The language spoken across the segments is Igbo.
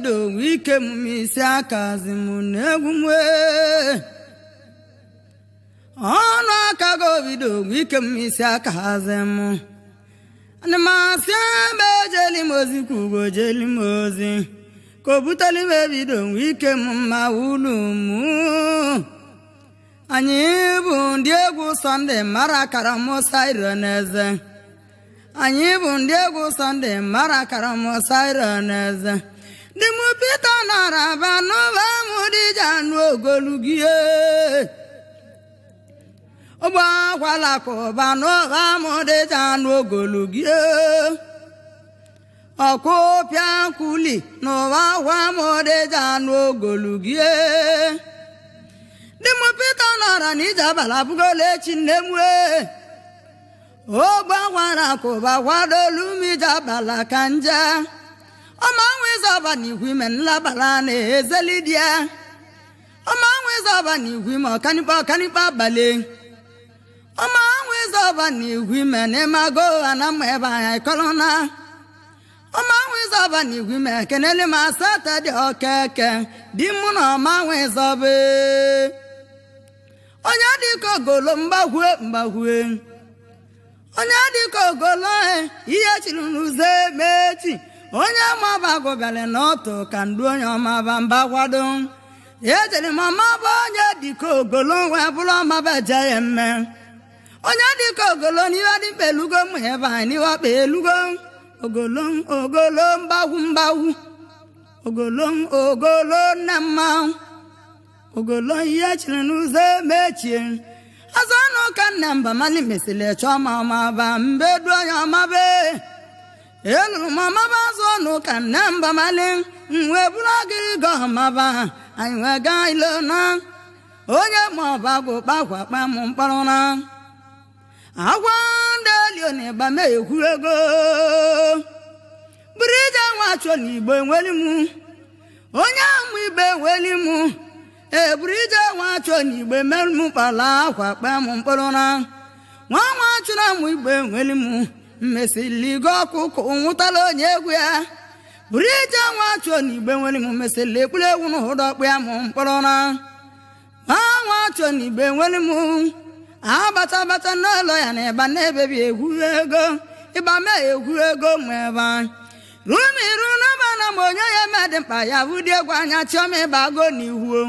bido wike m isi akazi m n'egwu m ọnụ aka go bido wike m isi akazi m ana masị ebe jeli m ozi kwugo jeli m ozi ka o buteli ibe bido wike m ma ulu m anyị bụ ndị egwu Sunday mara akara Musa Ironeze anyị bụ ndị egwu Sunday mara akara Musa Ironeze dị mụ Pita naraba n'ụba mụ dịja n'ogolugie ụgbọ akwala kụba n'ụba mụ dịja n'ogolugie ọkụpịa nkuli n'ụba akwa mụ dịja n'ogolugie dị mụ Pita nọrọ n'ije abala bugolo echi nne m ogbe gwara akụba kwadolu m ije abala ka nje ọma nwezọba n'igwe ime nlabala na-ezelidia ọma nwezọba n'igwe ime ọkanikpa abalị ọma nwezọba n'igwe ime n'ịmago anamma ebe anya ịkọlọna ọma nwezọba n'igwe ime kenele ma asata dị okeke di mụ na ọma nwezọba onye dịka ogolo mgbahue onye dịka ogolo ihe chiri n'ụzọ emechi onye mabago bịara n'ọtụ ka ndụ onye ọmaba mba kwado ejere m ọmaba onye dịka ogolo wee bụrụ ọmaba je ya mme onye dịka ogolo n'ihe dị mkpa elugo m ebe anyị n'ihe ọkpa elugo ogolo mgbagwu ogolo nne mmanwụ ogolo ihe chiri n'ụzọ emechie azụ ọnụ ka nne mba mali mesịrị chọọ ma ọmaba mbedu onye ọmaba eluru m ọmaba azụ ọnụ ka nne mba mali wee bụrụ agịrịga ọmaba anyị wee gaa ilo na onye ma ọba bụ kpakwa m mkpọrọ na agwa ndị elio na ịba mee ekwu ego buru ije nwachọ na igbo enweli m onye amụ igbo enweli m eburu ije nwachọ na igbo merụ m kpala akwa kpaa m mkpọrọ na nwa nwachọ na amụ igbo enweli m mmesịligo ọkụkụ nwụtala onye egwu ya buru ije nwachọ na igbo enweli m mesịrị ekpuru egwu na ụdọ kpịa m mkpọrọ na nwa nwachọ na igbo enweli m abata n'ụlọ ya na ịba na-ebebi egwu ego ịba mee egwu ego ma ebe rumiru n'aba na m onye ya medị mkpa ya bụ dị egwu anya chioma ịbago n'ihu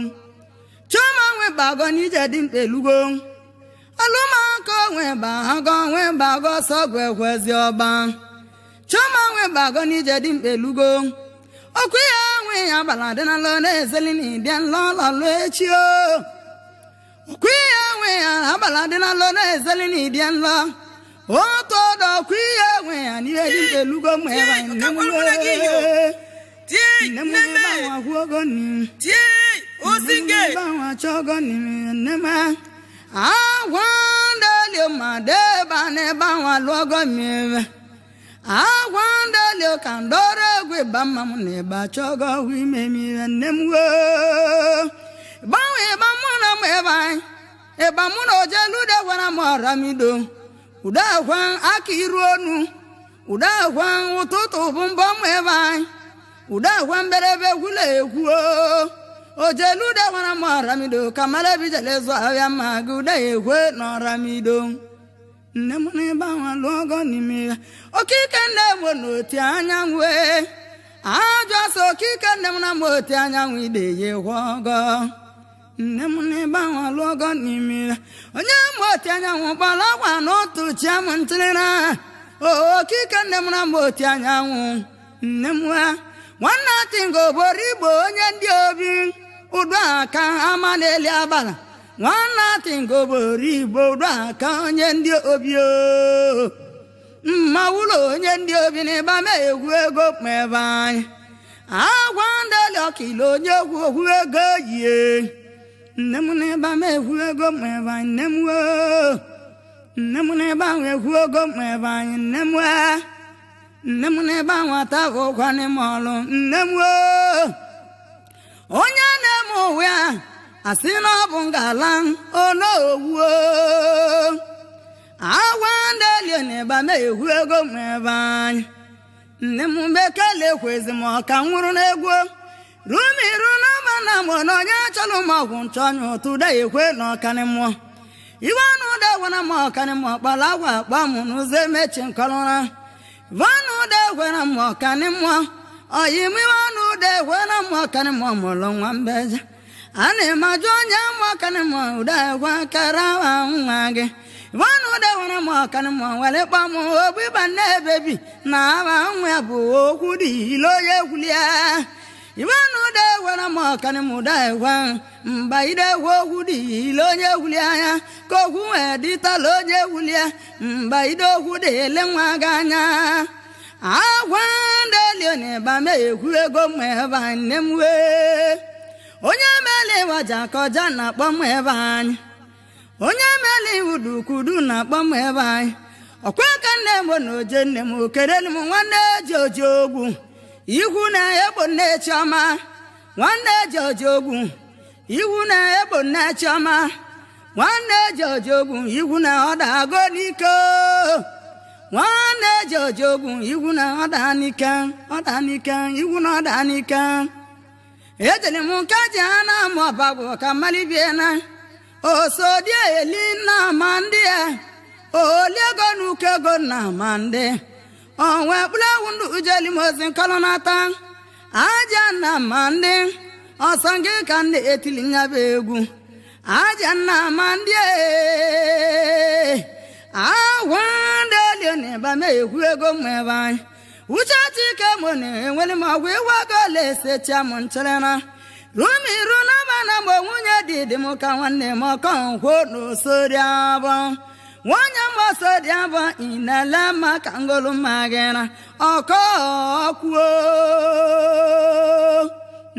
chioma nwe bago n'ije dị mkpa elugo alụmaka onwe bago sọgụ ekwezi ọba chioma nwe bago n'ije dị mkpa elugo okwu ya nwe ya gbara dị n'alụ na-ezeli na ịdị nlọ lọlụ echi okwu ya nwe ya agbara dị n'alụ na-ezeli na ịdị nlọ otu ọdọ okwu ya nwe ya n'ihe dị mkpa elugo ma ebe nne m agwụgo nne agwa ndeli ma deba n'ebe ahụ alụọgo mmiri agwa ndeli ka ndọrọ egwu ịba mma m na ịba chọgo ọgwụ ime mmiri nne m gbanwe ịba mụ na m ebe anyị ịba mụ na ojelu de gwara m ọramido ụda agwa aka iru onu ụda agwa ụtụtụ bụ mbọ m ebe anyị ụda agwa mberebe gwula egwu ojelu de gwara m ọramido ka mara bijele zụ ahịa ma gị ụda egwe na ọramido nne m na ebe ahụ alụọgo n'ime ya okike nne m n'oti anyanwụ ajụ asọ okike nne m na m oti anyanwụ ide ya egwogo nne m na ebe ahụ alụọgo n'ime ya onye m oti anyanwụ gbara agwa n'otu chia m ntịrị na okike nne m na m oti anyanwụ nne m nwanne atingo boro igbo onye ndị obi ụdọ aka ama n'eli abala nwanne atingo boro igbo ụdọ aka onye ndị obi mma ụlọ onye ndị obi n'ịba mee egwu ego ma ebe anyị agwa ndeli ọkailu onye egwu ego yie nne m n'ịba mee egwu ego ma ebe anyị nne m n'ịba ahụ egwu ego ma ebe anyị nne m n'ebe ahụ ata ụkwa n'ime ọlụ nne m onye na-eme ụwa ya asị na ọ bụ ngala onowu agwa ndị elio na-ebe ama egwu ego ma ebe anyị nne m mekele kwezi m ọka nwụrụ n'egwu rumiru na mana m na onye chọrọ m ọgwụ nchọnyụ tụda ekwe na ọkanị mmụọ iwe ọnụ ụda gwara m ọkanị mmụọ kpara agwa akpa m n'ụzọ emechi nkọrọra iwe ọnụ ụda gwara m ọkanị mmụọ oyi m iwe ọnụ ụda gwara m ọkanị mmụọ mụrụ nwa mbeja a na-emajụ onye m ọkanị mmụọ ụda egwa kara nwa gị iwe ọnụ ụda gwara m ọkanị mmụọ were kpọ m ogbu ịba nne ebebi na aba nwa ya bụ okwu dị ile onye egwulia iwe ọnụ ụda gwara m ọkanị m ụda egwa mba ide egwu okwu dị ile onye egwuli anya ka okwu wee dịtala onye egwulia mba ide okwu dị ele nwa gị anya agwa ndị elioniba ma ekwu ego m ebe nne m wee onye mele ịwaja ka ọja na-akpọ m ebe anyị onye mele iwudukwudu na-akpọ m ebe anyị ọkwa ka nne m na oje nne m okerelu m nwanne ji oji ogwu ihu na egbo nne chiọma nwanne ji oji ogwu ihu na egbo nne chiọma nwanne ji oji ogwu ihu na ọ dago n'ike nwanne ji oji ogwu ihu na ọ daa n'ike ihu na ọ daa n'ike ejeli m nke ji ha na amụ ọbagwụ ka mmalibie na osodi eli na ama ndị ya oliego na uke ego na ama ndị onwe kpụlewu ndụ ujeli m ozi nkọrọ nata aja na ama ndị ọsọ gị ka ndị etili nyaba egwu aja na ama ndị agwa ndị elioniba ma ekwu ego m ebe anyị uche chike m na-enwere m ọgwụ ịwagola esecha m nchere na rumiru na mana mgbe nwunye dị m ka nwanne m ọkọnkwo n'osori abụ nwanyị m osori abụ inele maka ngolu magịra ọkọkwuo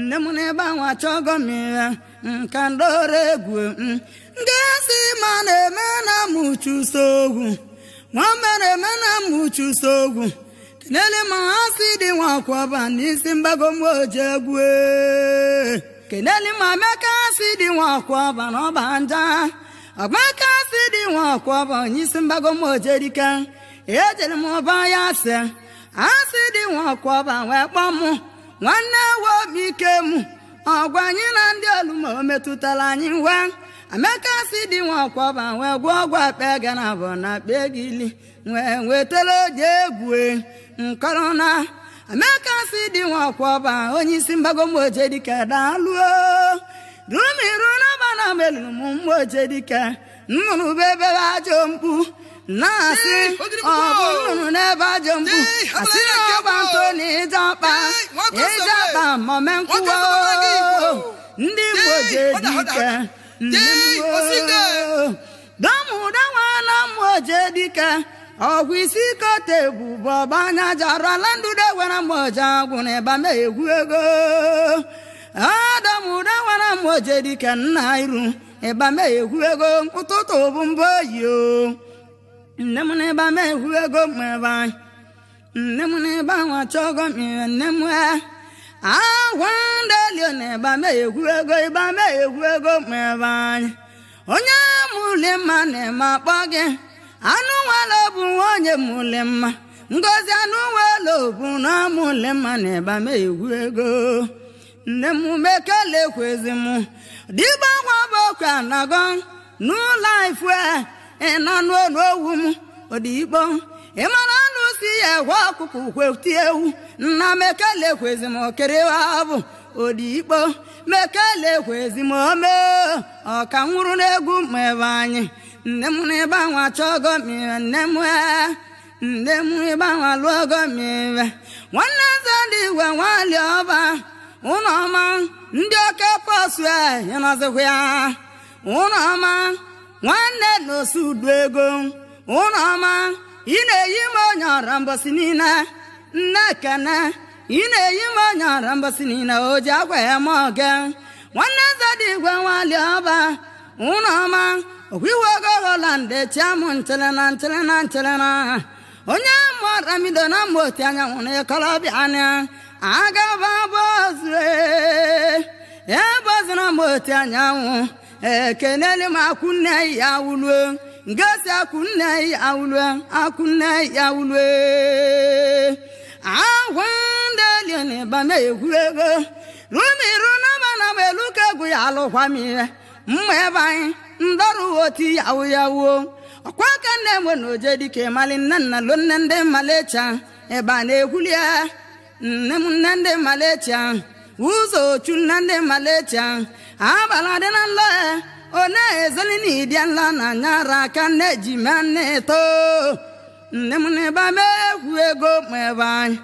nne m n'ebe ahụ achọgo m ihe nka ndore egwu ngasi ma na-eme na mụchuso ogwu nwamba na-eme na mụchuso ogwu kenele ma asị dị nwakwọba n'isi mbago m oje egwu kenele ma meka asị dị nwakwọba na ọba nja ọgbaka asị dị nwakwọba n'isi mbago m oje dike ejere m ọba ya asị dị nwakwọba wee kpọ m nwanne wobike m ọgwa anyị na ndị olumo metụtara anyị ngwa ameka asị dị nwakwọba wee gwọ ọgwụ akpa ga na abụ na akpa egili wee wetara oji egwu nkọrọ na ameka asị dị nwakwọba onye isi mbago m oje dike daalụo rumiru na bana meluru m mgbe oje dike nnụnụ bụ ebe ajọ mkpu na-asị ọ bụ nnụnụ n'ebe ajọ mkpu asị na ọgba ntụ na ịjakpa mome nkwuo ndị Igbo oje dike dọmụda nwana m oje dike ọgwụ isi kote bụ bọba anya jarala ndụde gwara m oje agwụ na ịba ma egwu ego adọmụda nwara m oje dike nna iru ịba ma egwu ego ụtụtụ bụ mbọ oyi o nne m n'ịba ma egwu ego m ebe anyị nne m n'ịba ahụ achọgo m ihe nne m agwa ndị elioniba ma egwu ego ịba ma egwu ego m ebe anyị onye mụli mma na-eme akpọ gị anụ nwere bụ onye mụli mma ngozi anụ nwere bụ na mụli mma na ịba ma egwu ego nne m mekele kwezi m dịgba nwa bọkụ anago n'ụlọ ifu ịnọ n'olu owu m odigbo ịmara anụ si ya egwe ọkụkụ kweti ewu nna mekele kwezi m okerewa bụ odigbo mekele kwezi m ome ọka nwụrụ n'egwu ma ebe anyị nne m n'ebe ahụ achọgo m ihe nne m ebe ahụ alụọgo m ihe nwanne nze dị igwe nwali ọba ụlọ ọma ndị oke pọsụ ịnọzikwa ya ụlọ ọma nwanne n'osu udu ego ụlọ ọma ị na-eyi m onye ọra mbọsị niile nne kene ị na-eyi m onye ọra mbọsị niile o ji agwa ya ma oge nwanne eze dị igwe nwali ọba ụlọ ọma okwiwogo Holland chiamụ nchere na onye mụọra mido na mma oti anyanwụ na ịkọlọbịa anya agaba bọzue ebọzụ na mma oti anyanwụ ekeneli m akwụnne ya wuluo ngesi akwụnne ya wuluo ahwandeli ni ba me egwuego rumiru na bana beluka egwu ya alụkwa m ihe mma ebe anyị ndọrụ oti yawo yawo ọkwa ka nne m na oje dike mali nna lo nne ndị malecha ebe a na-egwulie nne m nne ndị malecha ụzọ ochu nne ndị malecha abala dị na nlọ one ezeli na ịdị nla na nyara aka nne ji ma nne to nne m na ebe ama egwu ego ma ebe anyị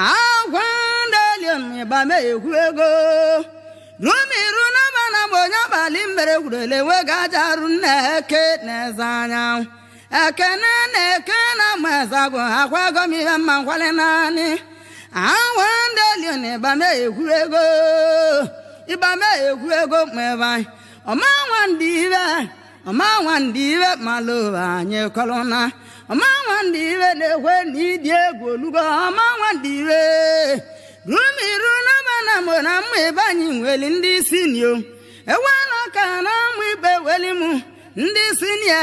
agwa ndeli ebe ama egwu ego rumiru na bana bonye abalị mbere gwurele wega ajarụ nneke n'eze anyanwụ ekene na-eke na mazagụ akwago m ihe mma nkwale naanị awa ndeli na ịbame egwu ego ma ebe anyị ọma nwa ndị iwe malụ anyị kọlụna ọma nwa ndị iwe na-ekwe na ịdị egwu olugo ọma nwa ndị iwe rumiru na bana mo na mma ebe anyị nweli ndị sinio ewela ka na mma ibe weli mụ ndị sinia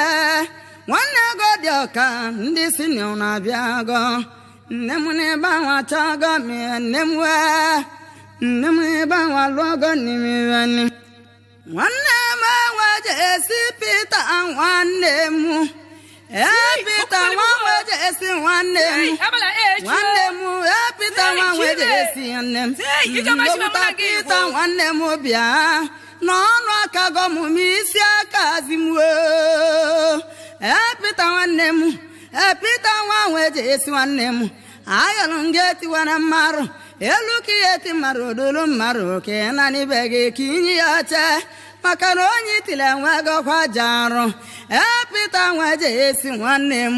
nwanne go dị ọka ndị sinio na-abịa go nne m n'ebe ahụ achọgo m nne m n'ebe ahụ alụọgo n'ime nwanne m weje esi Pita nwanne m Pita nwa weje esi nwanne m Pita nwa weje esi nne m Pita nwanne m bịa n'ọnụ akago m isi aka azimwo Pita nwanne m Pita nwa weje esi nwanne m ayọrọ nga etiwara mmarụ elu ka ihe eti mmarụ odolu mmarụ ka ị na n'ibe gị ka inye ya chee maka na onye itile enwego kwa jarụ Pita nweje esi nwanne m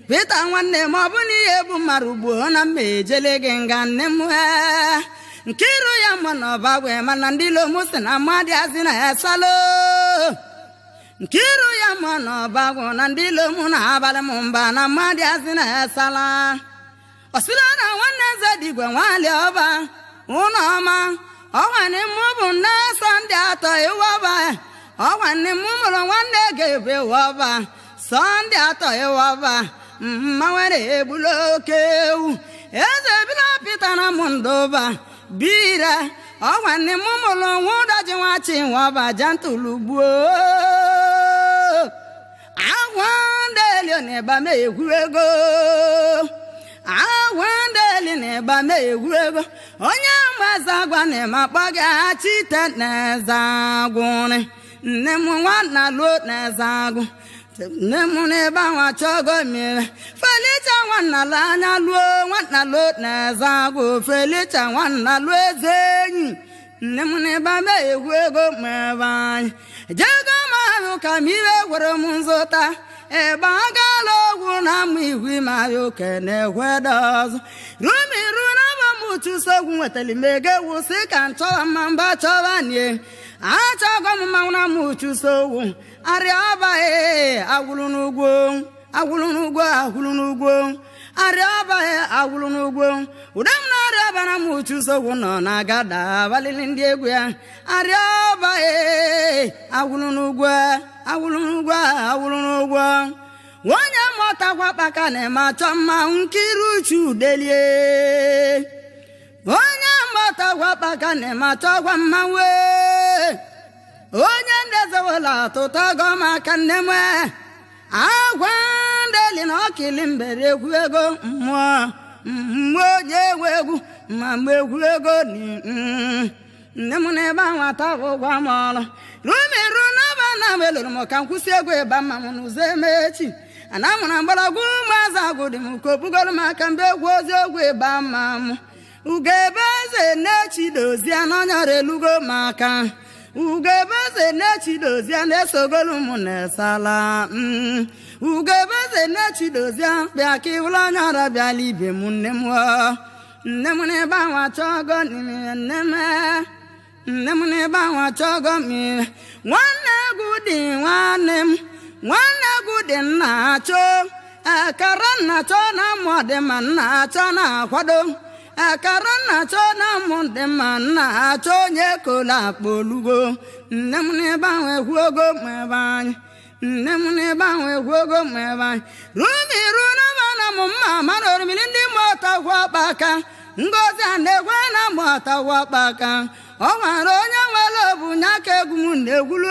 Pita nwanne m ọ bụ na ihe bụ mmarụ gbuo na mma ejele gị nga nne m nke iru ya mma na ọbagwe mana ndị lomu si na mmadụ azị na esalo nke iru ya mma na ọbagwe na ndị lomu na abalị m mba na mmadụ azị na esala osila na nwanne eze digwe nwali ọba ụlọ ọma ọnwanne m bụ nne Sọnde atọ ịwọba ọnwanne m mụrụ nwanne ga-ebe ịwọba Sọnde atọ ịwọba mma nwere egbula oke ewu eze bila Pita na m ndụba bire ọnwanne m mụrụ nwụdaji nwachi ịwọba jantulugbuo agwa ndeli na ịba m egwu ego awandeli na-eba me egwu ego onye mazagwa na-emakpọ gị achite na-ezagwụrị nne m nwanna luo na-ezagwụ nne m na-ebe ahụ achọgo mere Felicia nwanna la anya luo nwanna luo na-ezagwụ Felicia nwanna luo eze enyi nne m na-ebe me egwu ego ma ebe anyị jego m ahụ ka m iwe gwere m nzụta ebe agala ogwu na ama igwe ma ya oke na-egwede ọzọ rumiru na bamuchusogwu nwetara mege wụsị ka nchọwa mma mba chọwa nie achọgo m mmanwụ na muchusogwu arịa ọbaghị agwụrụ n'ugwo arịa ọbaghị agwụrụ n'ugwo ude m na-arịa ọba na muchusogwu nọ na agada abalịlị ndị egwu ya arịa ọbaghị agwụrụ n'ugwo onye mụtakwa kpaka na-eme achọ mma nkiri uchu delie onye mụtakwa kpaka na-eme achọkwa mma wee onye ndezewela atụtago maka nne m agwa ndeli na ọkili mbere egwu ego mmụọ onye egwu egwu ma mgbe egwu ego nne m na-ebe ahụ atagwa ụgwọ m ọrụ rumiru n'aba na m eloro m ka m kwụsị egwu ịba mma m n'ụzọ emechi ana m na mgbọrọgwụ ụmụazụ agwụ dị m ka obugoro m aka mgbe egwu ozi egwu ịba mma m ugebe eze na-echi dozie n'ọnyọrọ elugo m aka ugebe eze na-echi dozie na-esogolu m na-esala ugebe eze na-echi dozie bịa ka ịwụrụ ọnyọrọ bịala ibe m nne m n'ebe ahụ achọgo n'ime nne m n'ebe ahụ achọgo m nwanne egwu dị nwanne egwu dị nna achọ akara nna achọ na mmụ dị ma nna achọ na-akwado akara nna achọ na mmụ dị ma nna achọ onye kola akpa olugo nne m n'ebe ahụ egwu ogo ma ebe anyị nne m n'ebe ahụ egwu ogo ma ebe anyị rumiru na mana mma mara ndị mụta gwọkpaka ngozi a na-egwe na mụta gwọkpaka ọ nwere onye nwere obu nya ka egwu m na-egwulu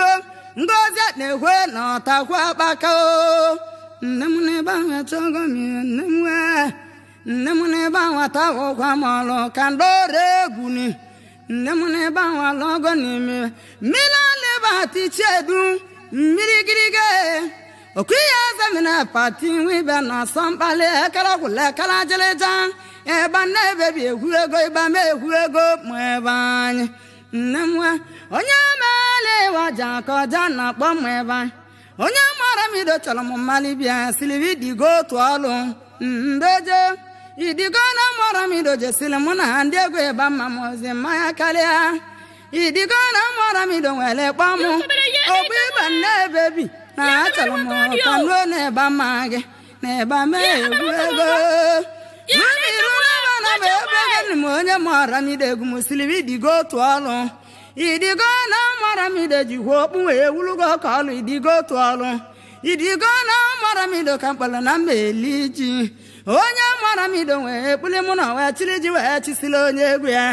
ngozi a na-egwe na ọtakwa akpaka nne m n'ebe ahụ achọgo m nne m n'ebe ahụ atawụkwa m ọlụ ka ndị ọrụ egwu ni nne m n'ebe ahụ alọgo n'ime mmiri alịba tichedu mmiri gịrịga okwu ihe azamina pati nwibe na asọmkpali ekele gwụla ekele ajịlịja ebe na-ebebi egwu ego ịba ma egwu ego ma ebe anyị nne m onye meela ịwaja ka ọja na-akpọ m ebe anyị onye mara m ido chọrọ m mmali bịa silivi digo otu ọlụ mbeje idigo na mara m ido jesili mụ na ndị egwu ebe mma m ozi mmanya karịa idigo na mara m ido nwere kpọ m ogbu ịba na-ebebi na achọrọ m ka nuo n'ebe mma gị na ebe ama egwu ego iru n'ebe na m ebe gị m onye mara m ido egwu m silivi digo otu ọlụ idigo na mara m ido jikwa okpu wee wulugo ka ọlụ idigo otu ọlụ idigo na mara m ido ka mkpọrọ na mba eli ji onye mara m ido wee kpuli mụ na wee chiri ji wee chisila onye egwu ya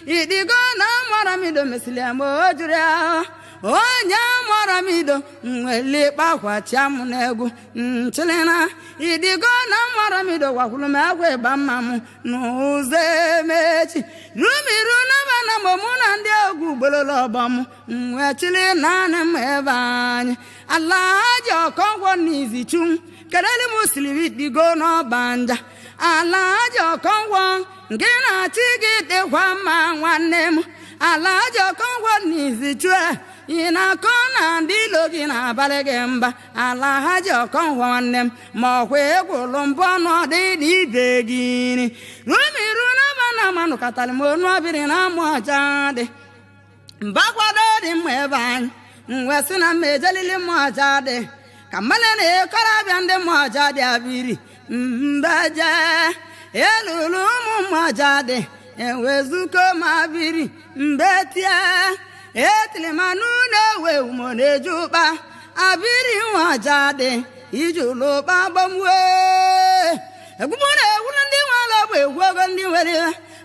idigo na mara m ido mesili ya ma o juru ya onye mara m ido nweli kpakwacha m n'egwu nchilina idigo na mara m ido gwakwuru m egwu ịba mma m n'ụzọ emechi rumiru n'aba na mgbe mụ na ndị egwu gbololo ọgbọ m wee chili naanị m ebe anyị ala ji ọkọngwọ n'izichu kedeli m silivi digo n'ọbanja ala ji ọkọngwọ nke na-achị gị dịkwa mma nwanne m ala ji ọkọngwọ n'izichu ị na-akọ na ndị ilo gị na-abalị gị mba ala ha ji ọkọngwọ nwanne m ma ọkwa egwulu mbụ ọnọdụ ibe gị rumiru n'aba na manụ katara m onu ọbịrị na amụ ọcha dị mbakwado dị mma ebe anyị wee sị na mma ejelili mma ọcha dị ka mmale na-ekọrọ abịa ndị mma ọcha dị abiri mbeje elulu ụmụ mma ọcha dị ewezuko ma abiri mbetie etilimanụ na-ewe umo na-eji ụkpa abiri nwa ọcha dị iji ụlọ ụkpa gbamwe egwumu na-egwuru ndị nwere ọgba egwu ogo ndị nwere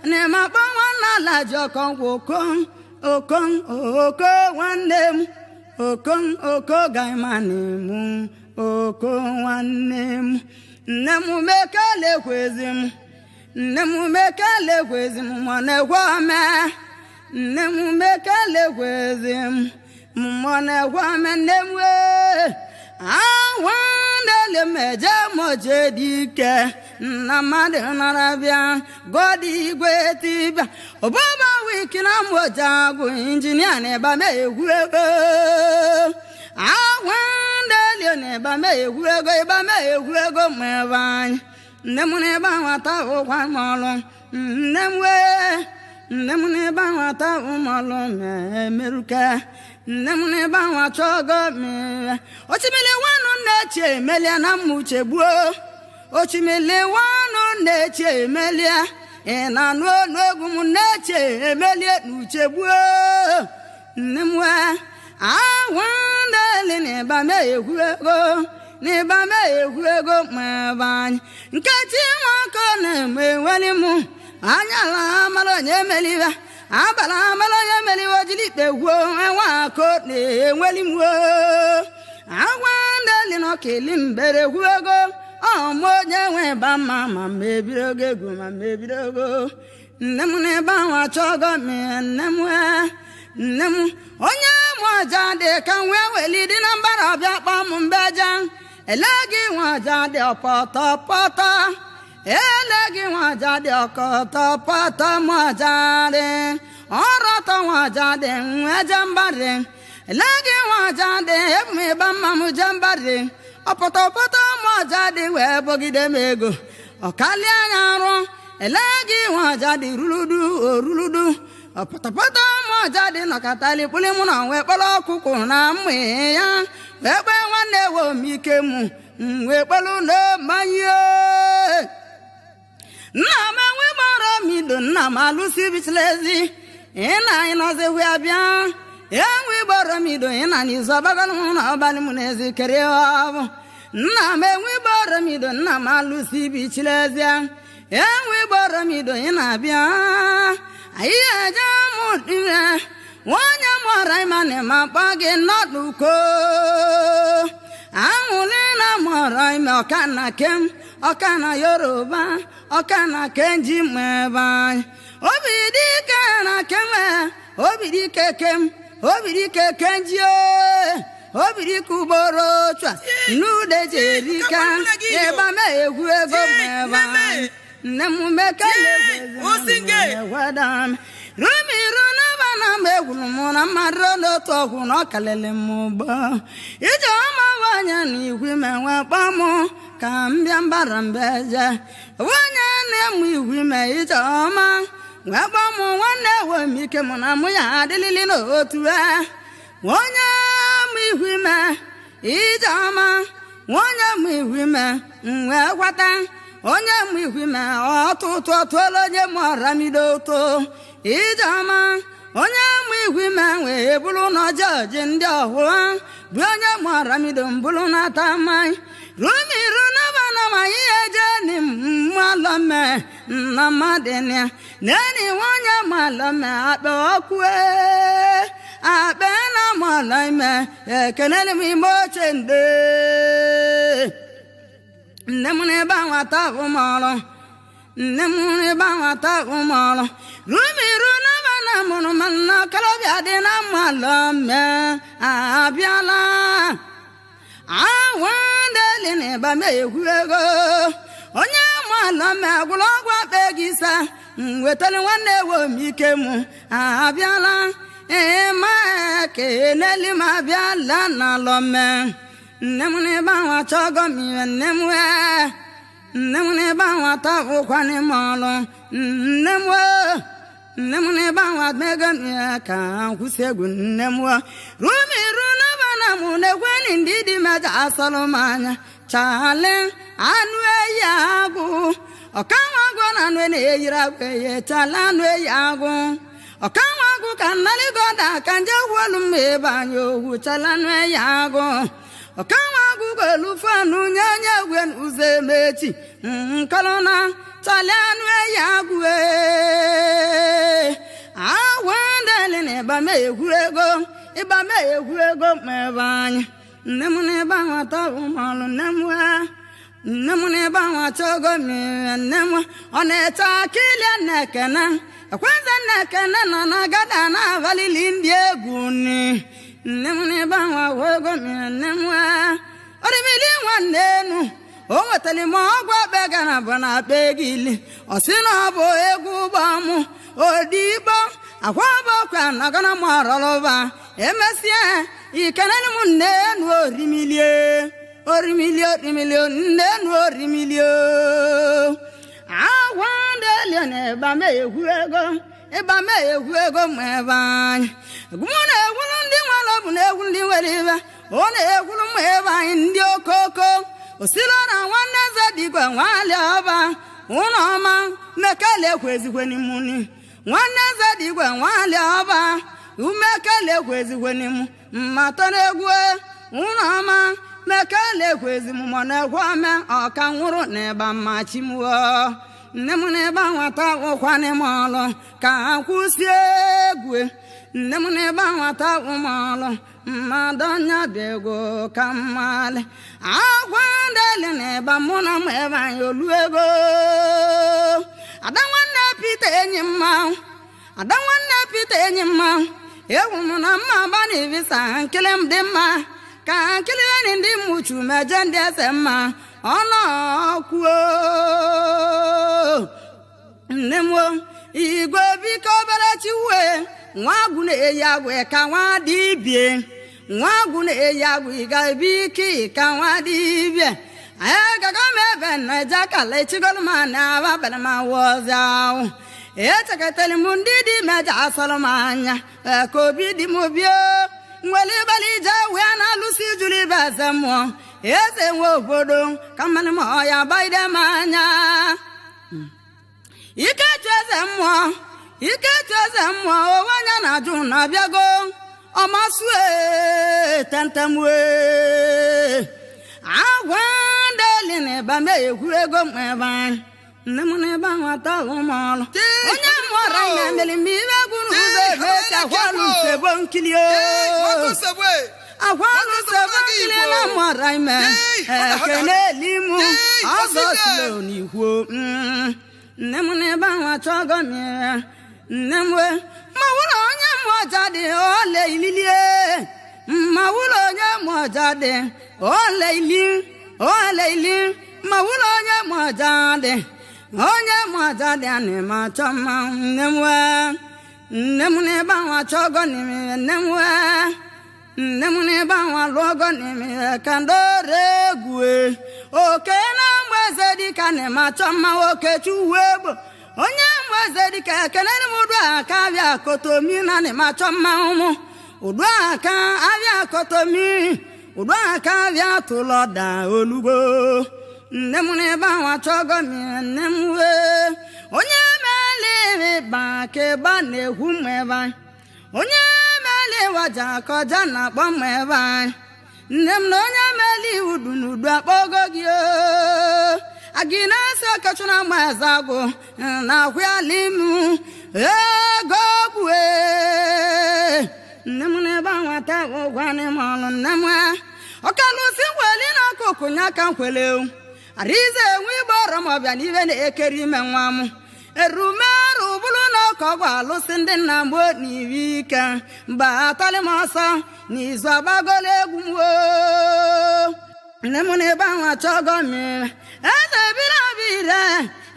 na-eme akpọ nwanne ala ji ọkọngwọ oko nwanne m oko gaịmanị m oko nwanne m nne m mekelekwezi m nne m mekelekwezi m ma na-egwe ome nne m mekelekwezi m ma na-egwe ome nne m awandele meje moje dike na mmadụ nara bịa gọdị igwe tibịa ọbaba wiki na moja agụ injinia na ebe ma egwu ego awandele na ebe ma egwu ego ebe ma egwu ego ma ebe anyị nne m na ebe ahụ ata ụkwa mọlụ nne m na ebe ahụ ata ụmọlụ ma emeruka nne m n'ebe ahụ achọgo mmiri ochimili nwanụ na-eche emelia na mmuche gbuo ochimili nwanụ na-eche emelia ị na-anụ olu egwu m na-eche emelie n'uche gbuo nne m awandeli n'ịba ma egwu ego ma ebe anyị nkechi nwakọ na-eme enweli m anya la mara onye emeliba abala amala onye meliwe jiri ikpe gwuo enwe akụ na-enweli m awandeli n'ọkili mbere gwu ego ọmụ onye nwe ba mma ma mebiri ogo egwu ma mebiri ogo nne m n'ebe ahụ achọgo m nne m onye mụ ọja dị ka nwee weli dị na mbara ọbịa kpọ m mbeja ele gị nwe ọja dị ọpọtọpọtọ ele gị nwaja dị ọkọtọpọtọ mụja dị ọrọtọ nwaja dị nweje mbadị ele gị nwaja dị ebumịba mma m je mbadị ọpọtọpọtọ mụja dị wee bọgide m ego ọkali anya arụ ele gị nwaja dị ruludu ọpọtọpọtọ mụja dị nọkatali kpuli mụ na wee kpọrọ ọkụkụ na mmụ ya wee kpee nwanne womike m wee kpọrọ na mmanya nna m enwe gbara m ido nna m alụsi bichilezi ịna anyị nọzikwa ya bịa enwe gbara m ido ịna n'izu ọbagalụ m na ọbalị m n'ezi kere ọbụ nna m enwe boramido nna m alụsi bichilezia enwe boramido ị na-abịa anyị eje mụ ire onye mụrụ ịma ma kpọ gị nọdụko ahụlị na mụrụ ime ọkana kem ọkana yoruba ọkana kenji mmebe anyị obi dike na keme obi dike kem obi dike kenji obi dike ugboro chwa nude jerika ebe ma egwu ego mmebe anyị nne m mekele egwu rumiru n'aba na megwuru mụ na mmadụ n'otu ọgwụ na ọkalele m ụgbọ ije ọma nwanyị na igwe menwe kpọmụ ka m bịa mbara mbeje nwanyị na-emu igwe ime ije ọma wee kpọmụ nwanne ewe m ike mụ na mụ ya adịlili n'otu onye mụ igwe ime ije ọma onye mụ igwe ime wee gwata onye mụ igwe ime ọtụtụ ọtụọla onye mụ ọramido ụtọ Ijama onye mụ igwe ime wee bụrụ na jọji ndị ọhụrụ bụ onye mụaramido mbụrụ na-ata mmanya rumiru n'aba na ma ihe je ni mmalọme na mmadịnịa neni nwanyị malọme akpa ọkụ akpa na mmalọ ime ekenere m ime oche nde nne m n'ebe nwata bụ mọrọ nne m n'ebe nwata bụ mọrọ rumiru n'aba na mụrụ mana kalọbịa dị na mmalọme abịala awandeli n'ebe m egwu ego onye mmalọme agwụrụ ọgwụ akpa ego ise wetara nwanne ewo m ike m abịala ma keneli m abịala na lọme nne m n'ebe ahụ achọgọ m ihe nne m n'ebe ahụ atahụkwana m ọrụ nne m n'ebe ahụ admego m ihe ka nkwụsị egwu nne m rumiru n'aba na mụ na-ekweni ndị dị meja asọrọ m anya chale anụ eyi agụ ọkanwa agụ na anụ na-eyiri agụ eye chala anụ eyi agụ ọkanwa agụ ka nnaligoda ka nje gwolu m ebe anyị ogwu chala anụ eyi agụ ọkanwa agụ golu fanu nye onye egwe ụzọ emechi nkọlọna chala anụ eyi agụ awandeli na ịba m egwu ego ịba m egwu ego ma ebe anyị nne m n'ebe ahụ atahụ mọlụ nne m n'ebe ahụ achọgo m nne m ọ na-eche akịlịa nnekene ekwenze nnekene nọ na gada na-abalili ndị egwu nne m n'ebe ahụ ahụ ego m nne m orimili nwanne enu o nwetara m ọgwụ akpa gara bụ na akpa ego ili ọ sị na ọ bụ egwu ụgbọ mụ odigbo akwa ọbọkwa nagana m ọrọlụba emesịa ikenere m nne enu orimilie nne enu orimilie awandeli na ịba m egwu ego ma ebe anyị mụ na-egwuru ndị nwere ọbụ na egwu ndị nwere ibe ọ na-egwuru m ebe anyị ndị okoko osila na nwanne eze dịgwe nwali ọba ụlọ ọma mekele ekwezikwenimuni nwanne eze dịgwe nwali ọba umekele ekwezikwenim mmatọ na-egwu ụlọ ọma mekele ekwezim mọ na-egwu ome ọka nwụrụ na ịba mmachimuo nne m n'ebe nwata ụkwanị m ọlụ ka kwụsị egwu nne m n'ebe nwata ụmụọlụ mmadụ nya dị ego ka mmalị agwa ndeli na ịba mụ na m ebe anyị olu ego ada nwanne Pita enyi mma ewu m na mma agba na ibisa nkili m dị mma ka nkili enyi ndị mmuchu meje ndị eze mma ọnọkwuo nne m igwe biko obere chiwe nwa agwụ na-eyi agwụ ka nwa dibie nwa agwụ na-eyi agwụ ịga ebe ike ka nwa dibie anyị gaga m ebe na eje akala echigolu m na ababara m awọzi ahụ echeketara m ndị dị meja asọrọ m anya ka obi dị m bie nwere ịbali ije wee na-alụsi juru ibe eze mmụọ eze nwe obodo ka mmanụ m ọya baide m anya ikechu eze mmụọ owe anya na-ajụ na-abịago ọmasue tentemwe agwa ba me ekwu ego mweba nne m ne ba nwata ụmụọlụ onye mụọra ime meli m ibe gwuru ụzọ ebe si akwalu sebo nkilio akwalu sebo nkilio na mụọra ime ekene elimu ọzọ silo n'ikwu nne m ne ba nwata ọgọ m nne m we ma wụlọ onye mụọja dị ole ililie ma wụlọ onye mụọja dị ole ili ma wụlọ onye mụọja dị onye mụọja dị a na-eme achọ mma nne m n'ebe ahụ achọ ọgọ n'ime nne m n'ebe ahụ alụ ọgọ n'ime ka ndore egwu oke na mgbe eze dịka na-eme achọ mma oke chuwu egbo onye mgbe eze dịka ekenere m udu aka abịa kotomi na na-eme achọ mma ụmụ udu aka abịa kotomi udu aka abịa tụlọda olugbo nne m n'ebe ahụ achọ ọgọ m nne m wee onye mele ba ka ebe a na-ekwu m ebe onye mele waja ka ọja na-akpọ m ebe nne m na onye mele udu n'udu akpọgo gị agị na-ese kachara ma eze agwụ na akwụalimu ego gwue nne m n'ebe ahụ ata ụgwọ anịmọlụ nne m ọkalụsi nweli na akụkụ nya ka nkwele arize enwe igbo ọrụ ma ọbịa n'ibe na-ekeri ime nwa m erumerụ bụrụ na ọkọ gwa alụsị ndị nna mgbo n'iwe ike mba atọlị m ọsọ n'izu agbagolo egwu m nne m n'ebe ahụ achọ ọgọ mmiri eze biri abire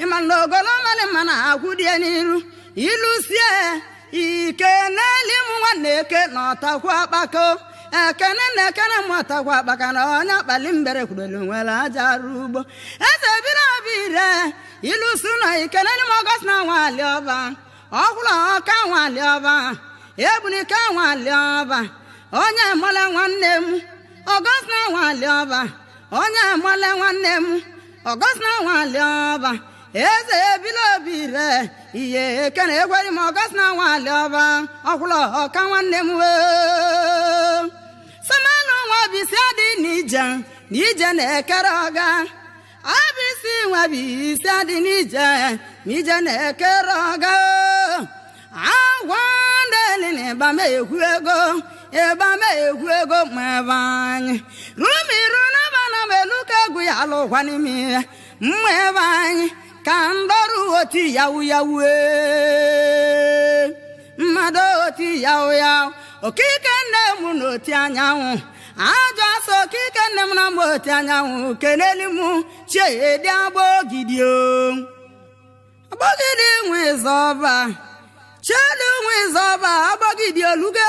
ịma na ogolo mmadụ mma na akwụ die n'iru ilusie ike n'eli m nwanne eke na ọtakwa akpako ekene na ekene mụtakwa akpaka na onye akpali mbere kwurelu nwere aja arụ ugbo eze biri abire ilusi na ikeneli m ọgọst na nwali ọba ọkwụrụ ọka nwali ọba ebunike nwali ọba onye mole nwanne m ọgọst na nwali ọba onye mole nwanne m ọgọst na nwali ọba eze ebili obire ihe ekene ekweri m ọgọst na nwali ọba ọkwụrụ ọka nwanne m wee samanu nwa bisi adị n'ije na-ekere ọga abisi nwa bisi adị n'ije na-ekere ọga agwa ndeli na ịba ma ekwu ego ma ebe anyị rumiru n'aba na m elu ka egwu ya alụkwa n'ime mma ebe anyị ka ndọrụ oti yawu mmadụ oti yawu okike nne m n'oti anyanwụ ajọ asọ okike nne m na mgbe oti anyanwụ keneli m chiedi agbogidi nwe zọba chelu nwe zọba agbogidi oluge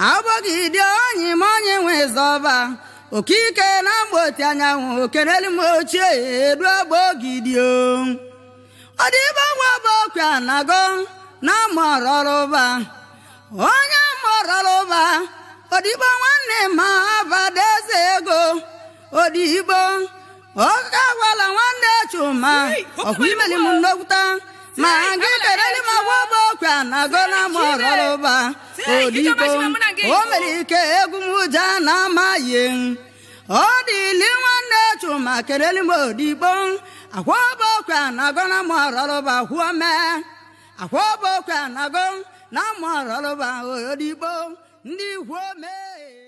agbogidi onye nwe zọba okike na mgbe oti anyanwụ keneli m chiedu agbogidi ọ dị ibe nwa bụ okwe anago na mọrọrọba onye mọrọrọba odibo nwanne ma abadeze ego odibo ọka gwala nwanne chuma ọkwa imeli m nnokwuta ma gị kereli m agwọba okwe anago na mọrọrọba odibo o mere ike egwu m ụja na amaghị ọ dịli nwanne chuma kereli m odibo agwọba okwe anago na mọrọrọba kwuo mee akwọba okwe anago na mọrọrọba odibo ndị kwuo mee